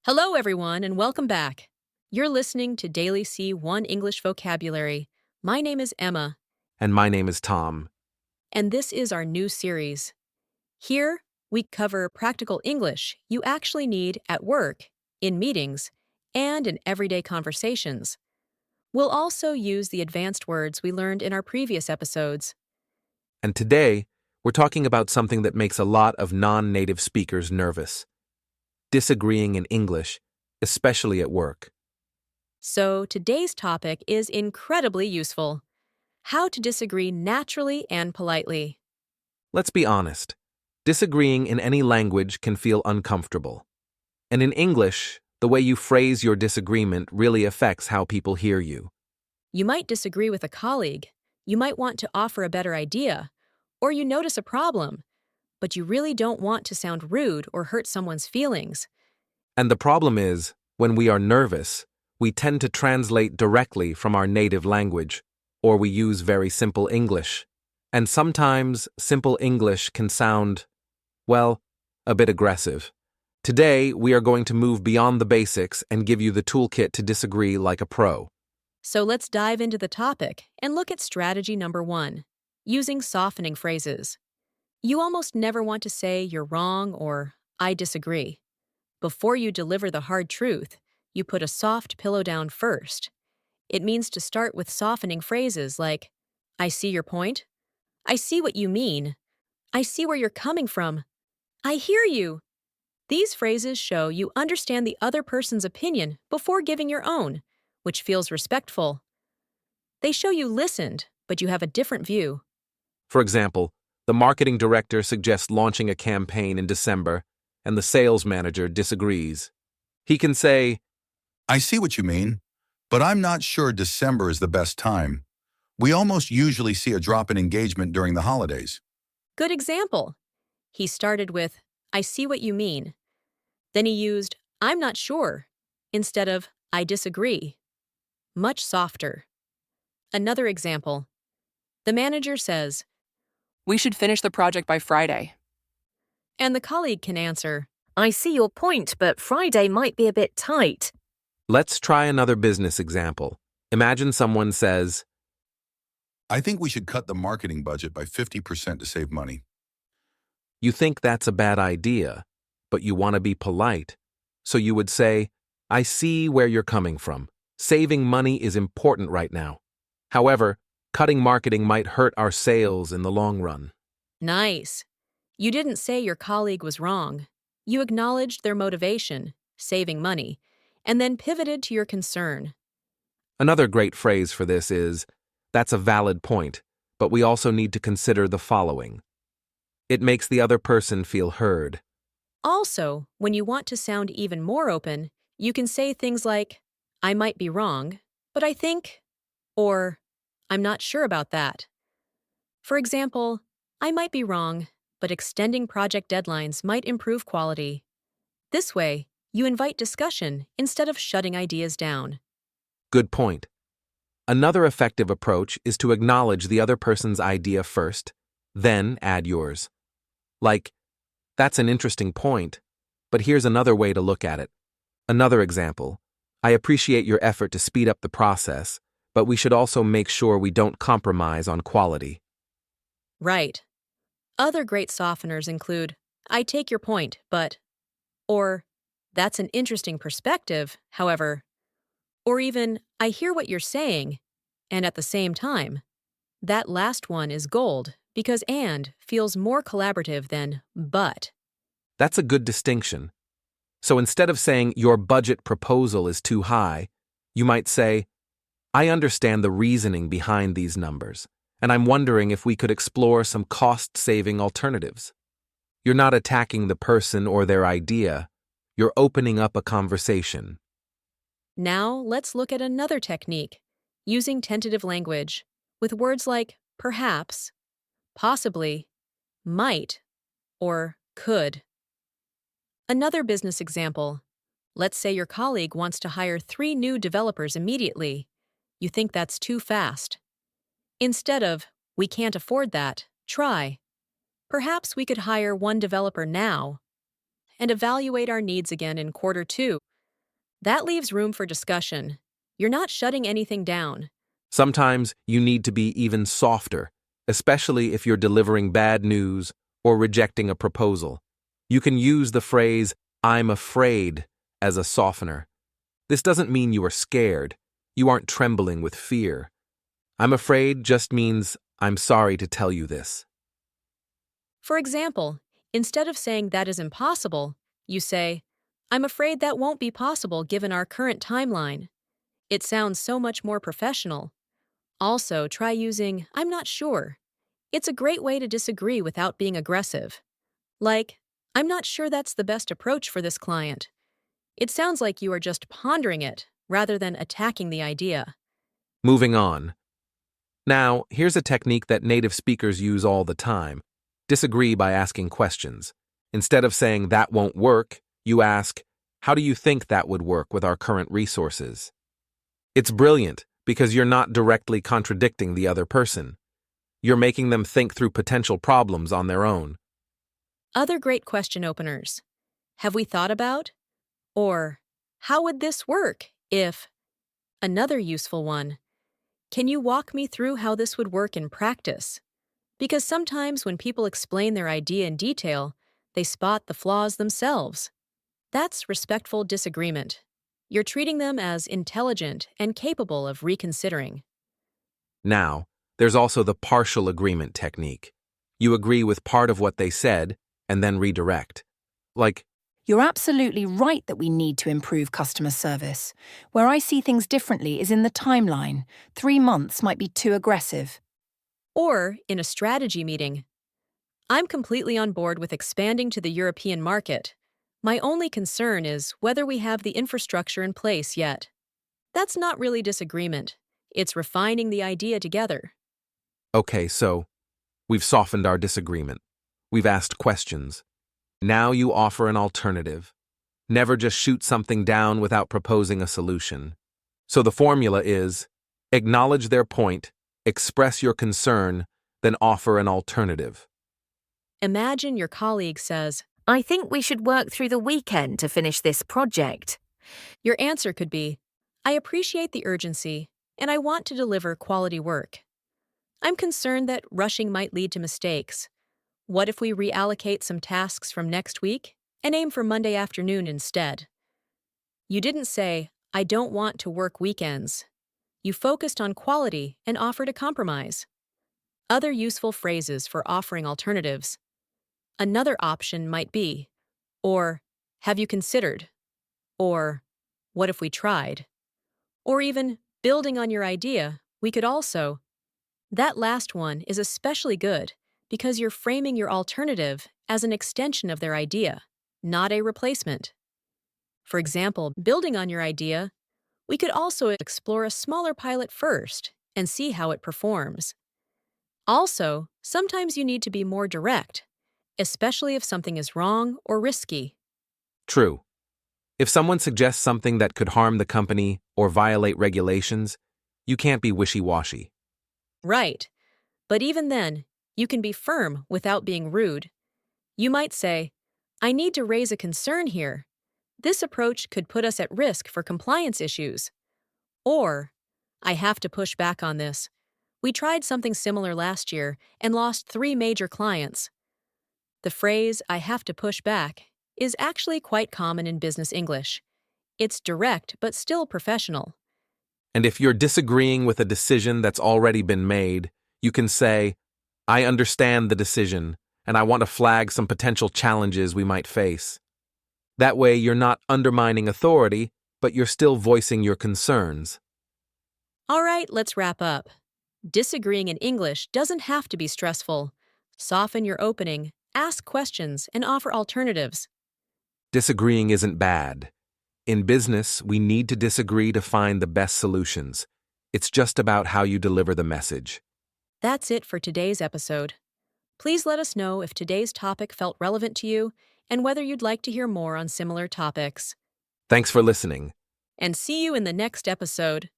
Hello, everyone, and welcome back. You're listening to Daily C1 English Vocabulary. My name is Emma, And my name is Tom. and this is our new series. Here, we cover practical English you actually need at work, in meetings, and in everyday conversations. We'll also use the advanced words we learned in our previous episodes. And today, we're talking about something that makes a lot of non-native speakers nervous. Disagreeing in English, especially at work. So, today's topic is incredibly useful: how to disagree naturally and politely. Let's be honest. Disagreeing in any language can feel uncomfortable. And in English, the way you phrase your disagreement really affects how people hear you. You might disagree with a colleague, you might want to offer a better idea, or you notice a problem, but you really don't want to sound rude or hurt someone's feelings. And the problem is, when we are nervous, we tend to translate directly from our native language, or we use very simple English. And sometimes simple English can sound, well, a bit aggressive. Today, we are going to move beyond the basics and give you the toolkit to disagree like a pro. So let's dive into the topic and look at strategy number 1: using softening phrases. You almost never want to say "you're wrong" or "I disagree." Before you deliver the hard truth, you put a soft pillow down first. It means to start with softening phrases like, "I see your point," "I see what you mean," "I see where you're coming from," "I hear you." These phrases show you understand the other person's opinion before giving your own, which feels respectful. They show you listened, but you have a different view. For example, the marketing director suggests launching a campaign in December, and the sales manager disagrees. He can say, I see what you mean, but I'm not sure December is the best time. We almost usually see a drop in engagement during the holidays. Good example. He started with, "I see what you mean." Then he used, "I'm not sure," instead of, "I disagree." Much softer. Another example. The manager says, We should finish the project by Friday. and the colleague can answer, I see your point, but Friday might be a bit tight. let's try another business example. Imagine someone says, I think we should cut the marketing budget by 50% to save money. you think that's a bad idea, but you want to be polite. So you would say, I see where you're coming from. Saving money is important right now. However, cutting marketing might hurt our sales in the long run. "Nice." You didn't say your colleague was wrong. You acknowledged their motivation, saving money, and then pivoted to your concern. Another great phrase for this is, that's a valid point, but we also need to consider the following. It makes the other person feel heard. Also, when you want to sound even more open, you can say things like, "I might be wrong, but I think," or "I'm not sure about that." For example, "I might be wrong, but extending project deadlines might improve quality." This way, you invite discussion instead of shutting ideas down. Good point. Another effective approach is to acknowledge the other person's idea first, then add yours. Like, that's an interesting point, but here's another way to look at it. Another example. I appreciate your effort to speed up the process, but we should also make sure we don't compromise on quality. Right. Other great softeners include, "I take your point, but," or "That's an interesting perspective, however," or even, "I hear what you're saying," and at the same time. That last one is gold because "and" feels more collaborative than "but." That's a good distinction. So instead of saying your budget proposal is too high, you might say, I understand the reasoning behind these numbers, and I'm wondering if we could explore some cost-saving alternatives. You're not attacking the person or their idea. You're opening up a conversation. Now, let's look at another technique, using tentative language, with words like perhaps, possibly, might, or could. Another business example. Let's say your colleague wants to hire 3 new developers immediately. You think that's too fast. Instead of, "We can't afford that," try, "Perhaps we could hire 1 developer now and evaluate our needs again in quarter 2." That leaves room for discussion. You're not shutting anything down. Sometimes you need to be even softer, especially if you're delivering bad news or rejecting a proposal. You can use the phrase, "I'm afraid," as a softener. This doesn't mean you are scared. You aren't trembling with fear. "I'm afraid" just means, "I'm sorry to tell you this." For example, instead of saying that is impossible, you say, I'm afraid that won't be possible given our current timeline. It sounds so much more professional. Also, try using I'm not sure. It's a great way to disagree without being aggressive. Like, I'm not sure that's the best approach for this client. It sounds like you are just pondering it rather than attacking the idea. Moving on. Now, here's a technique that native speakers use all the time. Disagree by asking questions. Instead of saying that won't work, you ask, how do you think that would work with our current resources? It's brilliant because you're not directly contradicting the other person. You're making them think through potential problems on their own. Other great question openers. Have we thought about? Or, how would this work if? Another useful one. Can you walk me through how this would work in practice? Because sometimes when people explain their idea in detail, they spot the flaws themselves. That's respectful disagreement. You're treating them as intelligent and capable of reconsidering. Now, there's also the partial agreement technique. You agree with part of what they said and then redirect. Like, You're absolutely right that we need to improve customer service. Where I see things differently is in the timeline. 3 months might be too aggressive. Or, in a strategy meeting, I'm completely on board with expanding to the European market. My only concern is whether we have the infrastructure in place yet. That's not really disagreement. It's refining the idea together. okay, so we've softened our disagreement. We've asked questions. Now you offer an alternative. Never just shoot something down without proposing a solution. So the formula is, acknowledge their point, express your concern, then offer an alternative. Imagine your colleague says, I think we should work through the weekend to finish this project. your answer could be, I appreciate the urgency, and I want to deliver quality work. I'm concerned that rushing might lead to mistakes. What if we reallocate some tasks from next week and aim for Monday afternoon instead? You didn't say, I don't want to work weekends. You focused on quality and offered a compromise. Other useful phrases for offering alternatives. Another option might be, or, have you considered? Or, what if we tried? Or even, building on your idea, we could also. That last one is especially good because you're framing your alternative as an extension of their idea, not a replacement. For example, building on your idea, we could also explore a smaller pilot first and see how it performs. Also, sometimes you need to be more direct, especially if something is wrong or risky. True. If someone suggests something that could harm the company or violate regulations, you can't be wishy-washy. Right. But even then, you can be firm without being rude. You might say, I need to raise a concern here. This approach could put us at risk for compliance issues. Or, I have to push back on this. We tried something similar last year and lost 3 major clients. The phrase, I have to push back, is actually quite common in business English. It's direct but still professional. And if you're disagreeing with a decision that's already been made, you can say, I understand the decision, and I want to flag some potential challenges we might face. That way, you're not undermining authority, but you're still voicing your concerns. All right, let's wrap up. Disagreeing in English doesn't have to be stressful. Soften your opening, ask questions, and offer alternatives. Disagreeing isn't bad. In business, we need to disagree to find the best solutions. It's just about how you deliver the message. That's it for today's episode. Please let us know if today's topic felt relevant to you and whether you'd like to hear more on similar topics. Thanks for listening. And see you in the next episode.